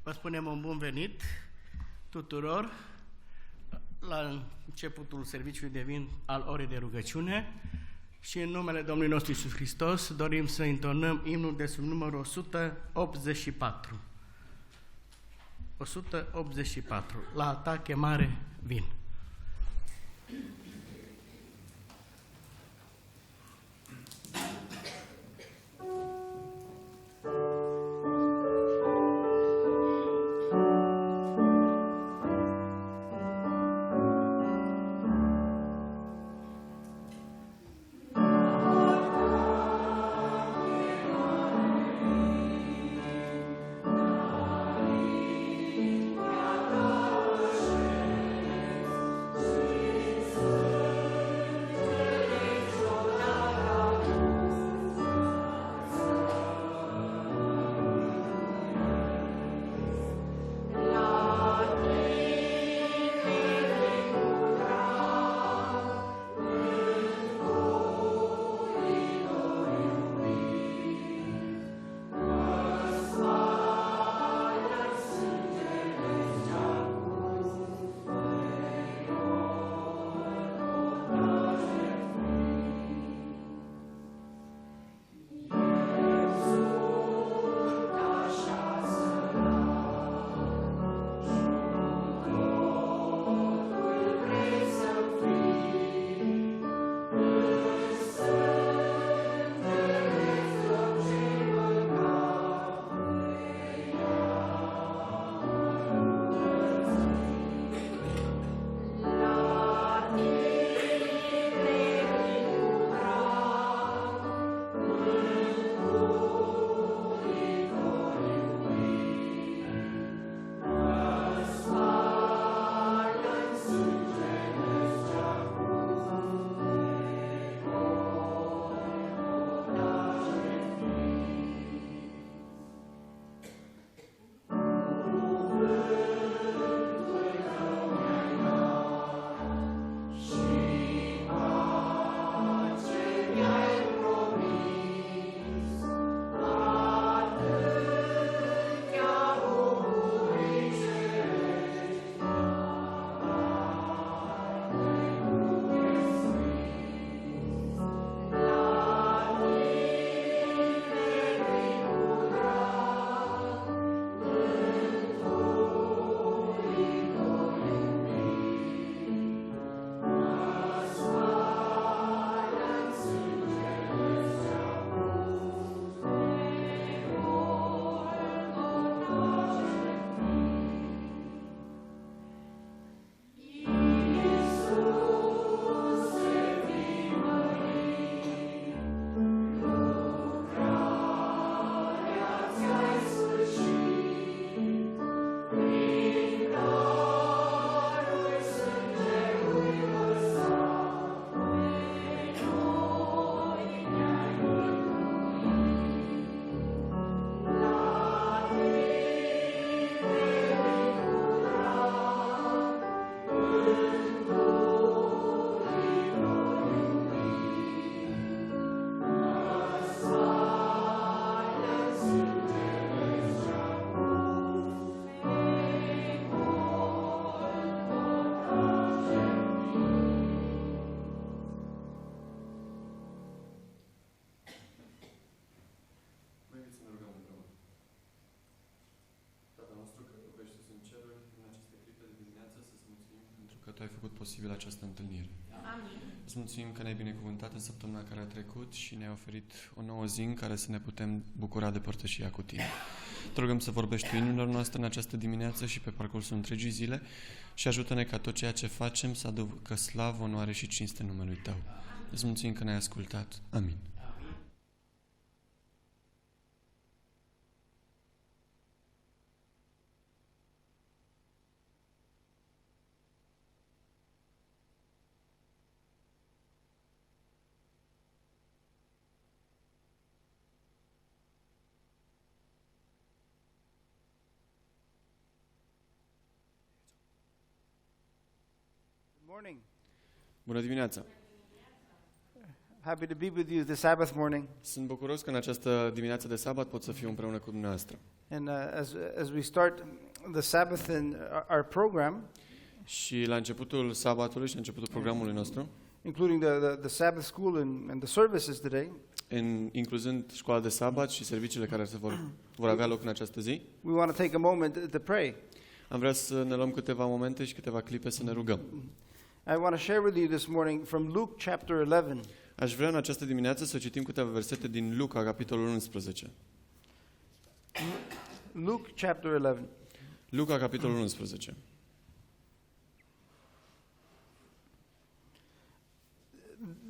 Vă spunem un bun venit tuturor la începutul serviciului divin al orei de rugăciune și în numele Domnului nostru Iisus Hristos dorim să intonăm imnul de sub numărul 184. 184. La ta chemare vin. Tu ai făcut posibil această întâlnire. Amin. Îți mulțumim că ne-ai binecuvântat în săptămâna care a trecut și ne-ai oferit o nouă zi în care să ne putem bucura de părtășia cu tine. Te rugăm să vorbești cu inimilor noastre în această dimineață și pe parcursul întregii zile și ajută-ne ca tot ceea ce facem să aducă slavă, onoare și cinste numelui Tău. Îți mulțumim că ne-ai ascultat. Amin. Morning. Bună dimineața! Happy to be with you this Sabbath morning. Sunt bucuros că în această dimineață de sabat pot să fiu împreună cu dumneavoastră. And as we start the Sabbath in our program, Și la începutul sabatului și la începutul programului nostru, including the Sabbath school and the services today, incluzând școala de sabat și serviciile care vor avea loc în această zi, we want to take a moment to pray. am vrea să ne luăm câteva momente și câteva clipe să ne rugăm. I want to share with you this morning from Luke chapter 11. Aș vrea în această dimineață să citim câteva versete din Luca, capitolul 11. Luke chapter 11. Luca, capitolul 11.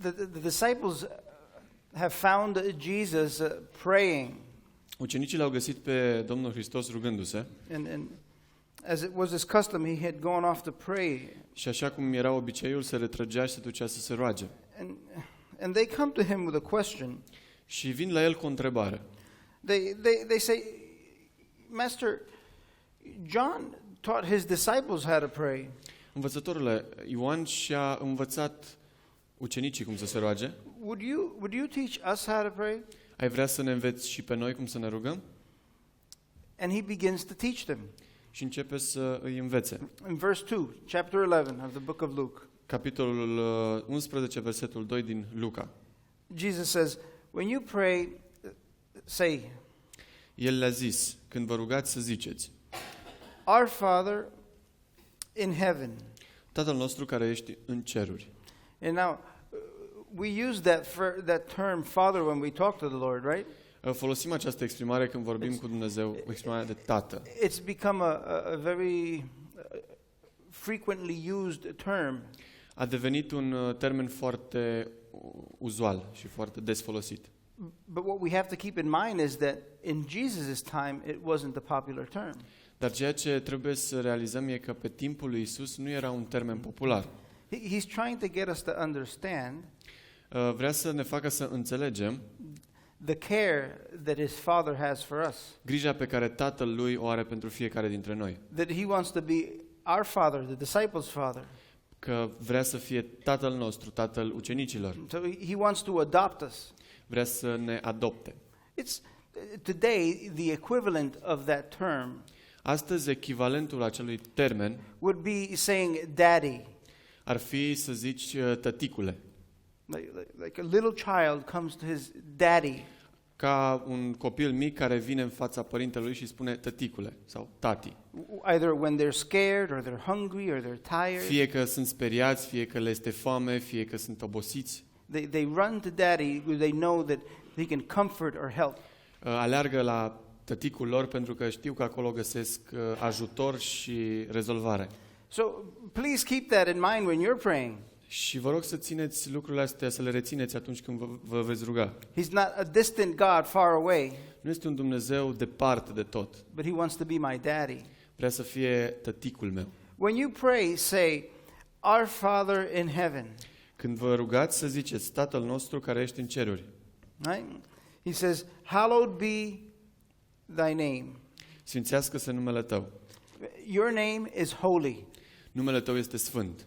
The disciples have found Jesus praying. Ucenicii l-au găsit pe Domnul Hristos rugându-se And as it was his custom, he had gone off to pray. și așa cum era obiceiul, se retrăgea și se ducea să se roage. And they come to him with a question. Și vin la el cu o întrebare. They say, Master, John taught his disciples how to pray. Învățătorule, Ioan și-a învățat ucenicii cum să se roage. Would you teach us how to pray? Ai vrea să ne înveți și pe noi cum să ne rugăm? And he begins to teach them. Și începe să îi învețe. In verse 2, chapter 11 of the book of Luke, Capitolul 11, versetul 2 din Luca. Jesus says, when you pray, say, El le-a zis, când vă rugați să ziceți, Our Father in heaven. Tatăl nostru care ești în ceruri. And now, we use that term Father when we talk to the Lord, right? Folosim această exprimare când vorbim cu Dumnezeu, exprimarea de Tată. It's become a very frequently used term. A devenit un termen foarte uzual și foarte des folosit. But what we have to keep in mind is that in Jesus' time, it wasn't the popular term. Dar ceea ce trebuie să realizăm e că pe timpul lui Isus nu era un termen popular. He's trying to get us to understand Vrea să ne facă să înțelegem the care that his Father has for us. grija pe care Tatăl lui o are pentru fiecare dintre noi. That he wants to be our Father, the disciples' Father. Că vrea să fie Tatăl nostru, Tatăl ucenicilor. So he wants to adopt us. Vrea să ne adopte. It's today the equivalent of that term Astăzi, echivalentul acelui termen would be saying daddy. ar fi să zici tăticule. Like a little child comes to his daddy. Ca un copil mic care vine în fața părintelui și spune tăticule sau tati. Either when they're scared or they're hungry or they're tired. Fie că sunt speriați, fie că le este foame, fie că sunt obosiți. They run to daddy because they know that he can comfort or help. Aleargă la tăticul lor pentru că știu că acolo găsesc ajutor și rezolvare. So please keep that in mind when you're praying. Și vă rog să țineți lucrurile astea, să le rețineți atunci când vă veți ruga. He's not a distant God far away, Nu este un Dumnezeu departe de tot. but he wants to be my daddy. Vrea să fie tăticul meu. When you pray, say, Our Father in heaven. Când vă rugați să ziceți, Tatăl nostru care ești în ceruri. Right? He says, Hallowed be thy name. Sfințească-se numele Tău. Your name is holy. Numele Tău este sfânt.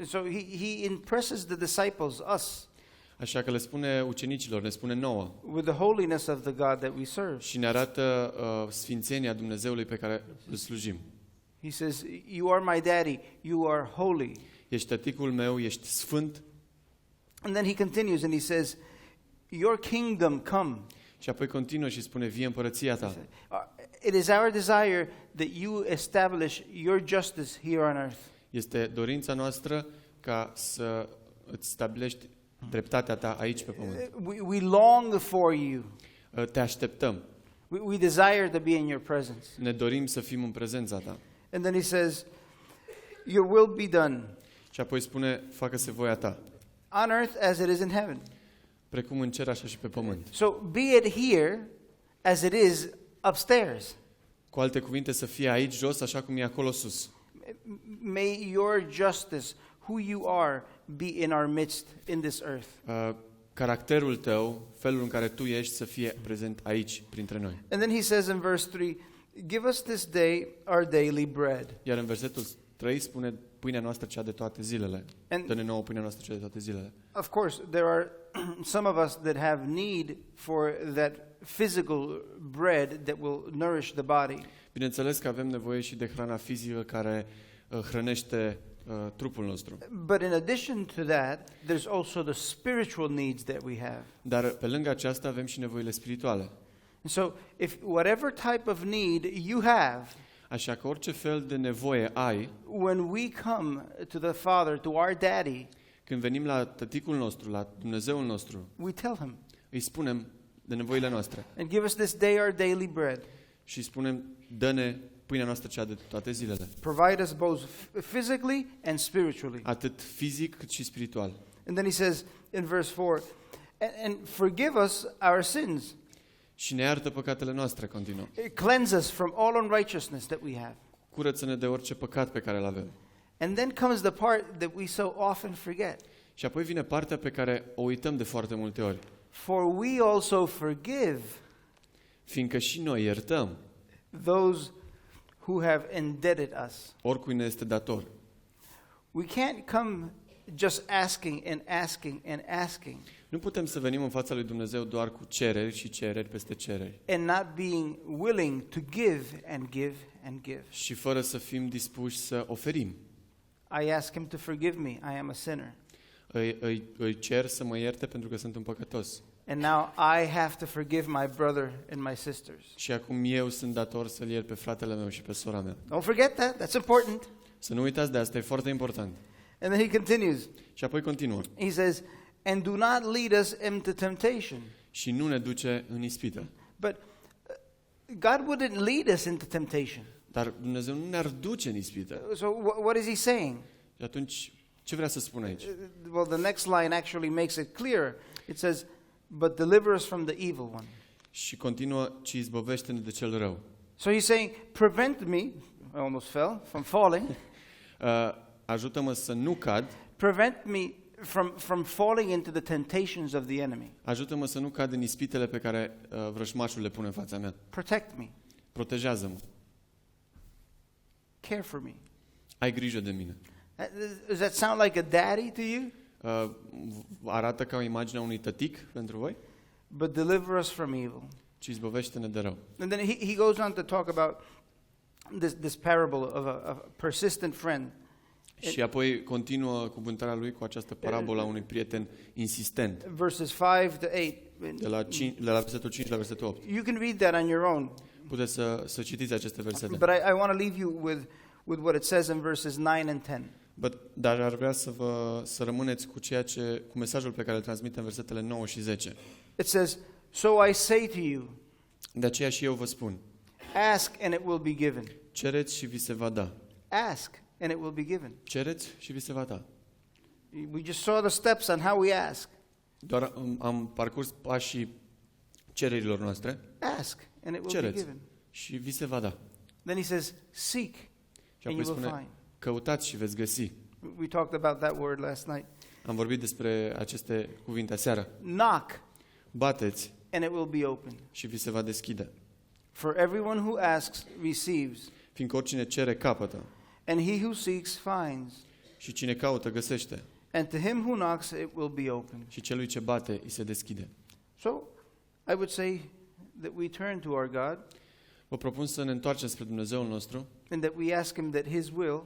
So he impresses the disciples, us, Așa că le spune ucenicilor, ne spune nouă. with the holiness of the God that we serve. Și ne arată sfințenia Dumnezeului pe care îl slujim. He says, You are my daddy, you are holy. Ești tăticul meu, ești sfânt. And then he continues and he says, Your kingdom come. Și apoi continuă și spune, vie împărăția Ta. It is our desire that you establish your justice here on earth. Este dorința noastră ca să îți stabilești dreptatea Ta aici pe pământ. We long for you. Te așteptăm. We desire to be in your presence. Ne dorim să fim în prezența Ta. And then he says, Your will be done Și apoi spune, facă-se voia Ta, on earth as it is in heaven. precum în cer, așa și pe pământ. So be it here as it is upstairs. Cu alte cuvinte, să fie aici jos, așa cum e acolo sus. May your justice, who you are, be in our midst in this earth. Caracterul Tău, felul în care Tu ești, să fie prezent aici, printre noi. And then he says in verse 3, Give us this day our daily bread. Iar în versetul 3 spune, pâinea noastră cea de toate zilele. Dă-ne nouă pâinea noastră cea de toate zilele. Of course, there are some of us that have need for that physical bread that will nourish the body. Bineînțeles că avem nevoie și de hrana fizică care hrănește trupul nostru. But in addition to that, there's also the spiritual needs that we have. Dar pe lângă aceasta avem și nevoile spirituale. And so, if whatever type of need you have, Așa că orice fel de nevoie ai, when we come to the Father, to our Daddy, când venim la tăticul nostru, la Dumnezeul nostru, we tell Him, îi spunem de nevoile noastre and give us this day our daily bread. și îi spunem, dă-ne pâinea noastră cea de toate zilele, Provide us both physically and spiritually. atât fizic cât și spiritual. And then He says in verse 4, and forgive us our sins. Și ne iartă păcatele noastre, continuă. Cleanse us from all unrighteousness that we have. Curăță-ne de orice păcat pe care îl avem. And then comes the part that we so often forget. Și apoi vine partea pe care o uităm de foarte multe ori. For we also forgive Fiindcă și noi iertăm those who have indebted us. oricui ne este dator. We can't come just asking and asking and asking Nu putem să venim în fața lui Dumnezeu doar cu cereri și cereri peste cereri. and not being willing to give and give and give. Și fără să fim dispuși să oferim. I ask Him to forgive me. I am a sinner. Îi cer să mă ierte pentru că sunt un păcătos. And now I have to forgive my brother and my sisters. Și acum eu sunt dator să-l iert pe fratele meu și pe sora mea. Don't forget that. That's important. Să nu uitați de asta, e foarte important. And then He continues. Și apoi continuă. He says, and do not lead us into temptation. Și nu ne duce în ispită. But God wouldn't lead us into temptation. Dar Dumnezeu nu ne-ar duce în ispită. So what is He saying? Și atunci, ce vrea să spun aici? Well, the next line actually makes it clear. It says, but deliver us from the evil one. Și continuă, ci izbăvește-ne de cel rău. So He's saying, prevent me, I almost fell, from falling. Ajută-mă să nu cad, Prevent me from falling into the temptations of the enemy. ajută-mă să nu cad în ispitele pe care vrășmașul le pune în fața mea. Protect me. Protejează-mă. Care for me. Ai grijă de mine. Does that sound like a daddy to you? Arată ca o imagine a unui tătic pentru voi? But deliver us from evil. Ci izbăvește-ne de rău. And then he goes on to talk about this parable of a persistent friend. Și apoi continuă cuvântarea lui cu această parabolă a unui prieten insistent. Verses 5 to 8. De la versetul 5 la versetul 8. You can read that on your own. Puteți să citiți aceste versete. But I want to leave you with what it says in verses 9 and 10. Dar ar vrea să rămâneți cu mesajul pe care îl transmite în versetele 9 și 10. It says, so I say to you, De aceea și eu vă spun, ask and it will be given. cereți și vi se va da. Ask and it will be given. Cereți și vi se va da. We just saw the steps on how we ask. Doar am parcurs pașii cererilor noastre. Ask and it will be Cereți given. și vi se va da. Then he says, seek Și and apoi you will spune, find. căutați și veți găsi. We talked about that word last night. Am vorbit despre aceste cuvinte aseară. Knock Bateți and it will be open. și vi se va deschide. For everyone who asks receives, Fiindcă oricine cere capătă and he who seeks finds, și cine caută găsește and to him who knocks it will be open. și celui ce bate îi se deschide. So, I would say that we turn to our God Vă propun să ne întoarcem spre Dumnezeul nostru and that we ask him that his will,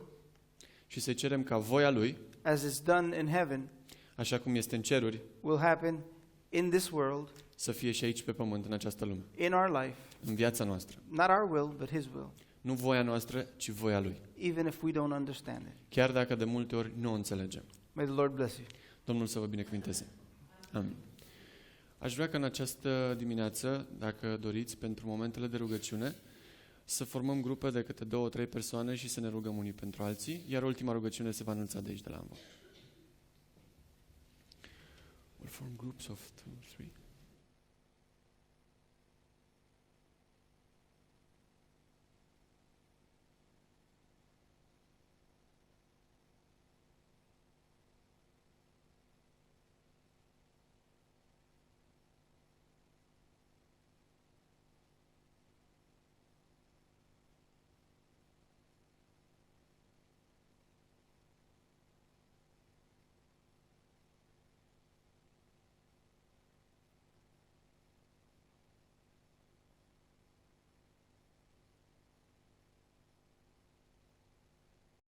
și să-i cerem ca voia Lui, as is done in heaven, așa cum este în ceruri, will happen in this world, să fie și aici pe pământ, în această lume, in our life. în viața noastră. Not our will, but his will, Nu voia noastră, ci voia Lui. even if we don't understand it. Chiar dacă de multe ori nu o înțelegem. May the Lord bless you. Domnul să vă binecuvinteze. Amin. Aș vrea ca în această dimineață, dacă doriți, pentru momentele de rugăciune, să formăm grupe de câte 2-3 persoane și să ne rugăm unii pentru alții, iar ultima rugăciune se va anunța de aici, de la amvon. We'll form groups of 2-3.